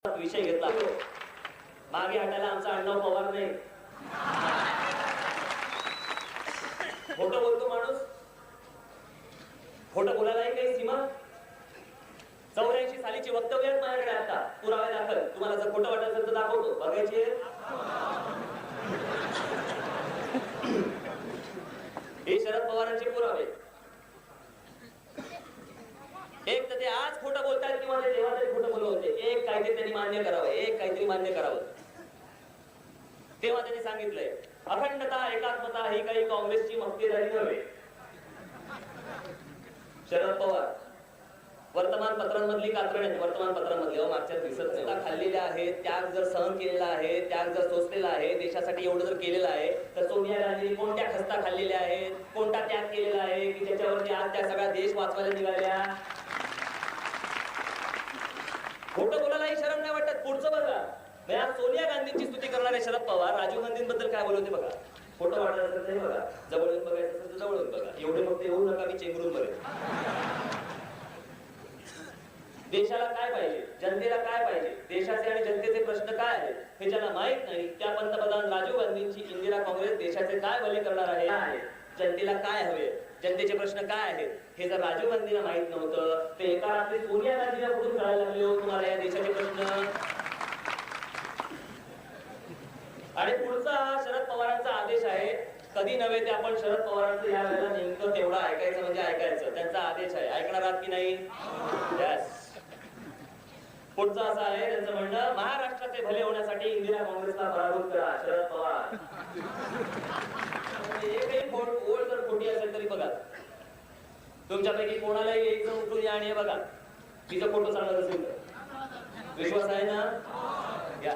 विषय घेतला मागे हटायला आमचा अण्णाव पवार नाही. खोटं बोलतो माणूस, खोटं बोलायलाही काही सीमा. 84 सालीची वक्तव्य आहेत माझ्याकडे आता पुरावे दाखल. तुम्हाला जर खोटं वाटत असेल तर दाखवतो. बघायचे हे शरद पवारांचे पुरावे. एक तर ते आज खोटं बोलतायत किंवा ते तेव्हा तरी खोटं बोलले होते. एक काहीतरी त्यांनी मान्य करावं, एक काहीतरी मान्य करावं. तेव्हा त्यांनी सांगितलंय अखंडता एकात्मता ही काही काँग्रेसची मक्तेदारी नव्हे. शरद पवार वर्तमानपत्रांमधली कात्रणं, वर्तमानपत्रांमधले मागच्या दिवसात खाल्लेल्या आहेत, त्याग जर सहन केलेला आहे, त्याग जर सोसलेला आहे, देशासाठी एवढं जर केलेलं आहे, तर सोनिया गांधी कोणत्या खस्ता खाल्लेल्या आहेत, कोणता त्याग केलेला आहे की ज्याच्यावरती आज त्या सगळा देश वाचवायला निघाल्या. खोटं बोलायलाही शरम नाही वाटत. पुढचं बघा, आज सोनिया गांधींची स्तुती करणारे शरद पवार राजीव गांधींबद्दल काय बोलवते बघा. खोटं वाटत असेल तरी बघा, जवळून बघायचं असेल तर जवळून बघा. एवढे मग ते येऊ नका मी चेंबरून बघेन. देशाला काय पाहिजे, जनतेला काय पाहिजे, देशाचे आणि जनतेचे प्रश्न काय आहेत हे ज्याला माहित नाही त्या पंतप्रधान राजीव गांधींची इंदिरा काँग्रेस देशाचे काय भले करणार आहे, जनतेला काय हवे, जनतेचे प्रश्न काय आहेत हे जर राजीव गांधींना माहित नव्हतं तर एका रात्री सोनिया गांधीला कुठून कळायला लागले हो तुम्हाला या देशाचे प्रश्न. आणि पुढचा शरद पवारांचा आदेश आहे. कधी नव्हे ते आपण शरद पवारांचं या वेळेला नेमकं तेवढं ऐकायचं म्हणजे ऐकायचं. त्यांचा आदेश आहे, ऐकणार आहात की नाही? यस. पुढचं असं आहे त्यांचं म्हणणं, महाराष्ट्राचे भले होण्यासाठी इंदिरा काँग्रेसला पराभूत करा शरद पवार. एकही ओळ जर खोटी असेल तरी बघा, तुमच्यापैकी कोणालाही एक जण उठून या आणि बघा तिचा फोटो सांगत असेल तर विश्वास आहे ना? या